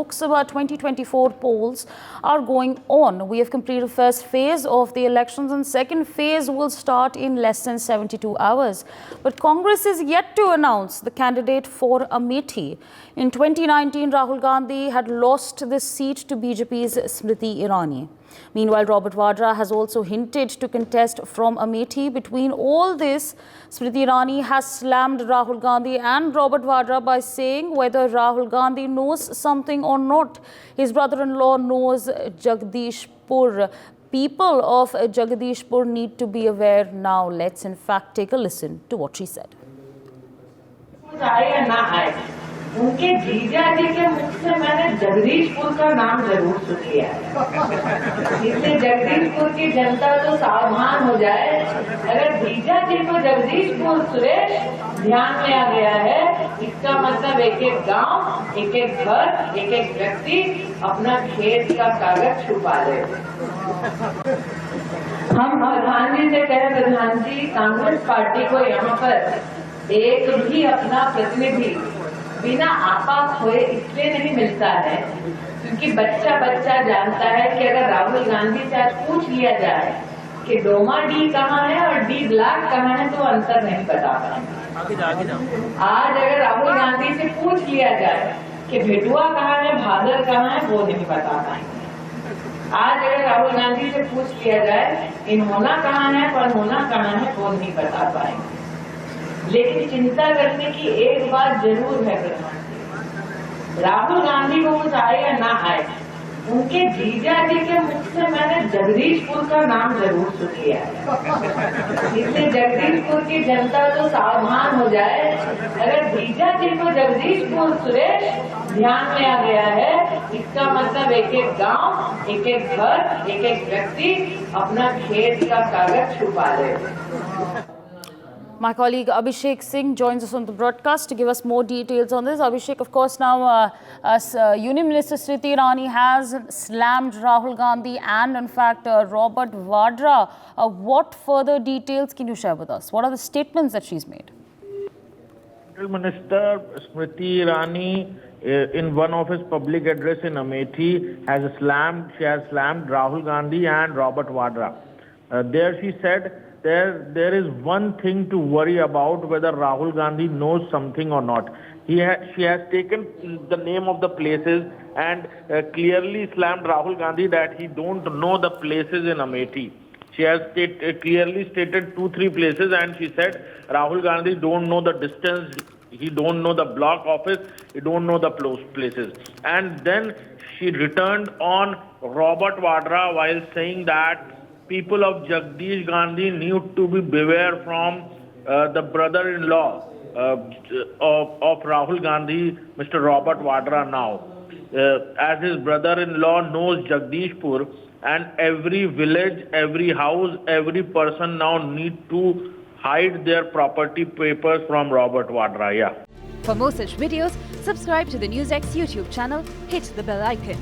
Lok Sabha 2024 polls are going on. We have completed first phase of the elections and second phase will start in less than 72 hours. But Congress is yet to announce the candidate for Amethi. In 2019, Rahul Gandhi had lost this seat to BJP's Smriti Irani. Meanwhile, Robert Vadra has also hinted to contest from Amethi. Between all this, Smriti Irani has slammed Rahul Gandhi and Robert Vadra by saying whether Rahul Gandhi knows something or not. His brother-in-law knows Jagdishpur. People of Jagdishpur need to be aware now. Let's in fact take a listen to what she said. उनके जीजा जी के मुख से मैंने जगदीशपुर का नाम जरूर सुन लिया है, इसलिए जगदीशपुर की जनता तो सावधान हो जाए। अगर जीजा जी को जगदीशपुर सुरेश ध्यान में आ गया है, इसका मतलब एक एक गांव, एक एक घर, एक एक व्यक्ति अपना खेत का कागज छुपा ले। हम प्रधान जी से कहे, प्रधान जी कांग्रेस पार्टी को यहाँ पर एक भी अपना प्रतिनिधि बिना आपा खोए इसलिए नहीं मिलता है क्योंकि बच्चा बच्चा जानता है कि अगर राहुल गांधी से आज पूछ लिया जाए कि डोमा डी कहाँ है और डी ब्लॉक कहाँ है तो अंतर नहीं बता पाएंगे। आज अगर राहुल गांधी से पूछ लिया जाए कि भेटुआ कहाँ है, भादर कहाँ है, वो नहीं बता पाएंगे। आज अगर राहुल गांधी से पूछ लिया जाए इन्होना कहाँ है, परहोना कहाँ है, वो नहीं बता पाएंगे। लेकिन चिंता करने की एक बात जरूर है प्रधानमंत्री, राहुल गांधी को कुछ आए या ना आए, उनके जीजा जी के मुख से मैंने जगदीशपुर का नाम जरूर सुन लिया है, इसलिए जगदीशपुर की जनता तो सावधान हो जाए। अगर जीजा जी को जगदीशपुर सुरेश ध्यान में आ गया है, इसका मतलब एक एक गांव, एक एक घर, एक एक व्यक्ति अपना खेत का कागज छुपा ले। My colleague Abhishek Singh joins us on the broadcast to give us more details on this. Abhishek, of course, now Union Minister Smriti Irani has slammed Rahul Gandhi and, in fact, Robert Vadra. What further details can you share with us? What are the statements that she's made? Minister Smriti Irani, in one of his public address in Amethi, has slammed Rahul Gandhi and Robert Vadra. There she said, there is one thing to worry about, whether Rahul Gandhi knows something or not. She has taken the name of the places and clearly slammed Rahul Gandhi that he don't know the places in Amethi. She has clearly stated 2-3 places and she said Rahul Gandhi don't know the distance, he don't know the block office, he don't know the places. And then she returned on Robert Vadra while saying that people of Jagdish Gandhi need to be beware from the brother-in-law of Rahul Gandhi, Mr. Robert Vadra now. As his brother-in-law knows Jagdishpur, and every village, every house, every person now need to hide their property papers from Robert Vadra. Yeah. For more such videos, subscribe to the NewsX YouTube channel, hit the bell icon.